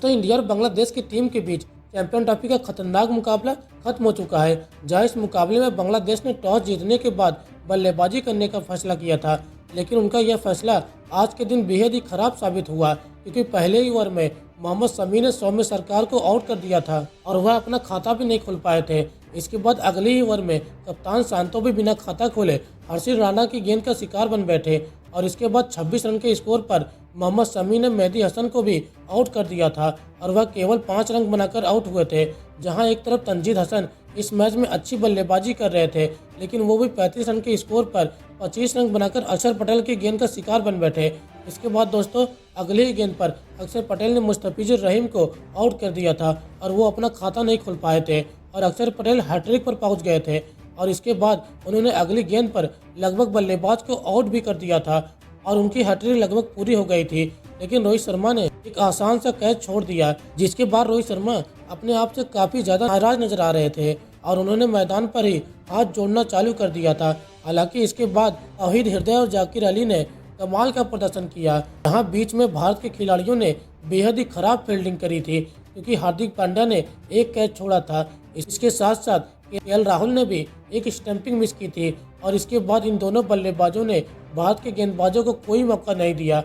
दोस्तों, इंडिया और बांग्लादेश की टीम के बीच चैंपियन ट्रॉफी का खतरनाक मुकाबला खत्म हो चुका है, जहां इस मुकाबले में बांग्लादेश ने टॉस जीतने के बाद बल्लेबाजी करने का फैसला किया था। लेकिन उनका यह फैसला आज के दिन बेहद ही खराब साबित हुआ, क्योंकि पहले ही ओवर में मोहम्मद शमी ने सौम्य सरकार को आउट कर दिया था और वह अपना खाता भी नहीं खोल पाए थे। इसके बाद अगले ही ओवर में कप्तान शांतो भी बिना खाता खोले हर्षित राणा की गेंद का शिकार बन बैठे और इसके बाद 26 रन के स्कोर पर मोहम्मद शमी ने मेहदी हसन को भी आउट कर दिया था और वह केवल 5 रन बनाकर आउट हुए थे। जहां एक तरफ तंजीद हसन इस मैच में अच्छी बल्लेबाजी कर रहे थे, लेकिन वो भी 35 रन के स्कोर पर 25 रन बनाकर अक्षर पटेल की गेंद का शिकार बन बैठे। इसके बाद दोस्तों, अगले ही गेंद पर अक्षर पटेल ने मुस्तफिजुर रहीम को आउट कर दिया था और वो अपना खाता नहीं खोल पाए थे और अक्षर पटेल हैट्रिक पर पहुंच गए थे। और इसके बाद उन्होंने अगली गेंद पर लगभग बल्लेबाज को आउट भी कर दिया था और उनकी हैट्रिक लगभग पूरी हो गई थी। लेकिन रोहित शर्मा ने एक आसान सा कैच छोड़ दिया, जिसके बाद रोहित शर्मा अपने आप से काफी ज्यादा नाराज नजर आ रहे थे और उन्होंने मैदान पर ही हाथ जोड़ना चालू कर दिया था। हालांकि इसके बाद तौहीद हृदय और जाकिर अली ने कमाल का प्रदर्शन किया। यहाँ बीच में भारत के खिलाड़ियों ने बेहद ही खराब फील्डिंग करी थी, क्योंकि हार्दिक पांड्या ने एक कैच छोड़ा था। इसके साथ साथ केएल राहुल ने भी एक स्टंपिंग मिस की थी और इसके बाद इन दोनों बल्लेबाजों ने भारत के गेंदबाजों को कोई मौका नहीं दिया।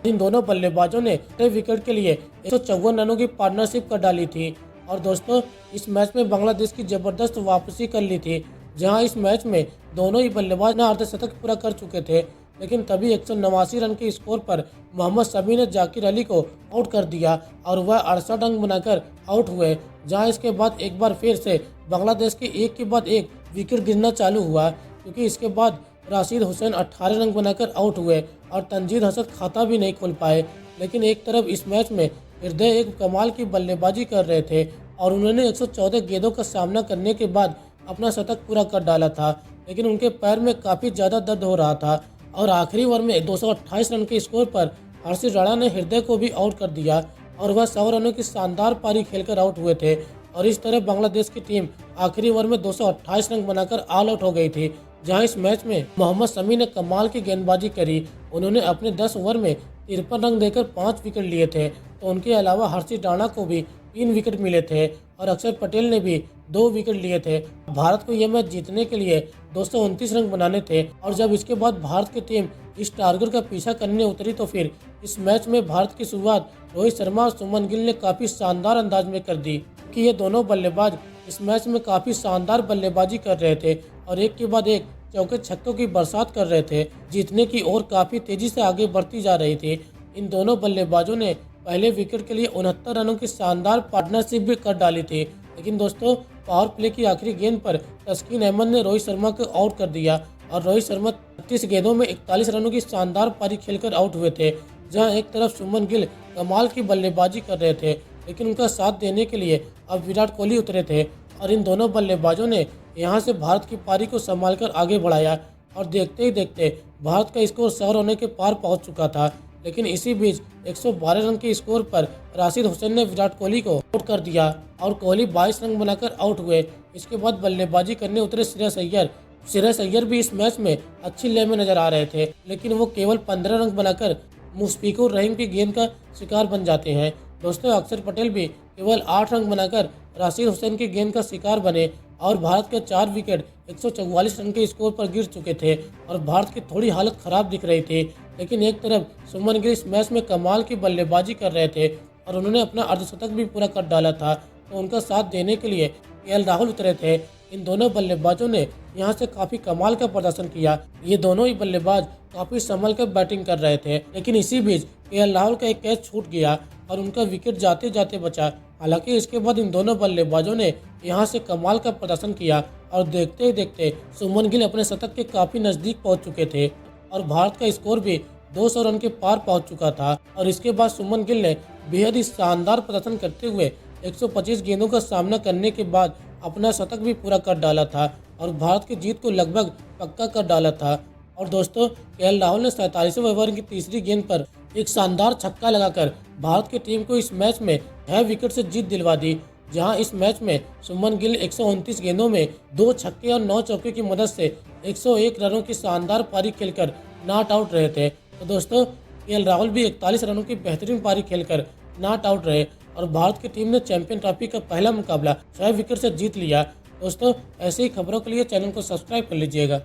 इन दोनों बल्लेबाजों ने 6 विकेट के लिए 154 रनों की पार्टनरशिप कर डाली थी। और दोस्तों, इस मैच में बांग्लादेश की जबरदस्त वापसी कर ली थी, जहां इस मैच में दोनों ही बल्लेबाज ने अर्धशतक पूरा कर चुके थे। लेकिन तभी 189 रन के स्कोर पर मोहम्मद शमी ने जाकिर अली को आउट कर दिया और वह 68 रन बनाकर आउट हुए। जहां इसके बाद एक बार फिर से बांग्लादेश के एक के बाद एक विकेट गिरना चालू हुआ, क्योंकि इसके बाद राशिद हुसैन 18 रन बनाकर आउट हुए और तंजीद हसन खाता भी नहीं खोल पाए। लेकिन एक तरफ इस मैच में हृदय एक कमाल की बल्लेबाजी कर रहे थे और उन्होंने 114 गेंदों का सामना करने के बाद अपना शतक पूरा कर डाला था, लेकिन उनके पैर में काफ़ी ज़्यादा दर्द हो रहा था और आखिरी ओवर में 228 रन के स्कोर पर हर्षित राणा ने हृदय को भी आउट कर दिया और वह 100 रनों की शानदार पारी खेलकर आउट हुए थे। और इस तरह बांग्लादेश की टीम आखिरी ओवर में 228 रन बनाकर ऑल आउट हो गई थी। जहां इस मैच में मोहम्मद शमी ने कमाल की गेंदबाजी करी। उन्होंने अपने 10 ओवर में 53 रन देकर 5 विकेट लिए थे। तो उनके अलावा हर्षित राणा को भी 3 विकेट मिले थे और अक्षर पटेल ने भी 2 विकेट लिए थे। भारत को यह मैच जीतने के लिए 229 रन बनाने थे और जब इसके बाद भारत की टीम इस टारगेट का पीछा करने उतरी तो फिर इस मैच में भारत की शुरुआत रोहित शर्मा और सुमन गिल ने काफ़ी शानदार अंदाज में कर दी, कि ये दोनों बल्लेबाज इस मैच में काफ़ी शानदार बल्लेबाजी कर रहे थे और एक के बाद एक चौके छक्कों की बरसात कर रहे थे। जीतने की ओर काफ़ी तेज़ी से आगे बढ़ती जा रही थी। इन दोनों बल्लेबाजों ने पहले विकेट के लिए 69 रनों की शानदार पार्टनरशिप भी कर डाली थी। लेकिन दोस्तों, पावर प्ले की आखिरी गेंद पर तस्कीन अहमद ने रोहित शर्मा को आउट कर दिया और रोहित शर्मा 36 गेंदों में 41 रनों की शानदार पारी खेलकर आउट हुए थे। जहां एक तरफ सुमन गिल कमाल की बल्लेबाजी कर रहे थे, लेकिन उनका साथ देने के लिए अब विराट कोहली उतरे थे और इन दोनों बल्लेबाजों ने यहां से भारत की पारी को संभालकर आगे बढ़ाया और देखते ही देखते भारत का स्कोर 100 रनों के पार पहुंच चुका था। लेकिन इसी बीच 112 रन के स्कोर पर राशिद हुसैन ने विराट कोहली को आउट कर दिया और कोहली 22 रन बनाकर आउट हुए। इसके बाद बल्लेबाजी करने उतरे श्रेयस अय्यर भी इस मैच में अच्छी लय में नजर आ रहे थे, लेकिन वो केवल 15 रन बनाकर मुशफिकुर रहीम की गेंद का शिकार बन जाते हैं। दोस्तों, अक्षर पटेल भी केवल 8 रन बनाकर राशिद हुसैन की गेंद का शिकार बने और भारत के 4 विकेट 144 रन के स्कोर पर गिर चुके थे और भारत की थोड़ी हालत खराब दिख रही थी। लेकिन एक तरफ सुमन गिल इस मैच में कमाल की बल्लेबाजी कर रहे थे और उन्होंने अपना अर्धशतक भी पूरा कर डाला था, तो उनका साथ देने के लिए केएल राहुल उतरे थे। इन दोनों बल्लेबाजों ने यहां से काफ़ी कमाल का प्रदर्शन किया। ये दोनों ही बल्लेबाज काफ़ी संभल कर बैटिंग कर रहे थे, लेकिन इसी बीच केएल राहुल का एक कैच छूट गया और उनका विकेट जाते जाते बचा। हालांकि इसके बाद इन दोनों बल्लेबाजों ने यहां से कमाल का प्रदर्शन किया और देखते ही देखते सुमन गिल अपने शतक के काफ़ी नज़दीक पहुंच चुके थे और भारत का स्कोर भी 200 रन के पार पहुंच चुका था। और इसके बाद सुमन गिल ने बेहद ही शानदार प्रदर्शन करते हुए 125 गेंदों का सामना करने के बाद अपना शतक भी पूरा कर डाला था और भारत की जीत को लगभग पक्का कर डाला था। और दोस्तों, केएल राहुल ने 47वें ओवर की तीसरी गेंद पर एक शानदार छक्का लगाकर भारत की टीम को इस मैच में 6 विकेट से जीत दिलवा दी। जहां इस मैच में सुमन गिल 129 गेंदों में 2 छक्के और 9 चौके की मदद से 101 रनों की शानदार पारी खेलकर नॉट आउट रहे थे। तो दोस्तों, केएल राहुल भी 41 रनों की बेहतरीन पारी खेलकर नॉट आउट रहे और भारत की टीम ने चैंपियन ट्रॉफी का पहला मुकाबला 6 विकेट से जीत लिया। दोस्तों, ऐसी ही खबरों के लिए चैनल को सब्सक्राइब कर लीजिएगा।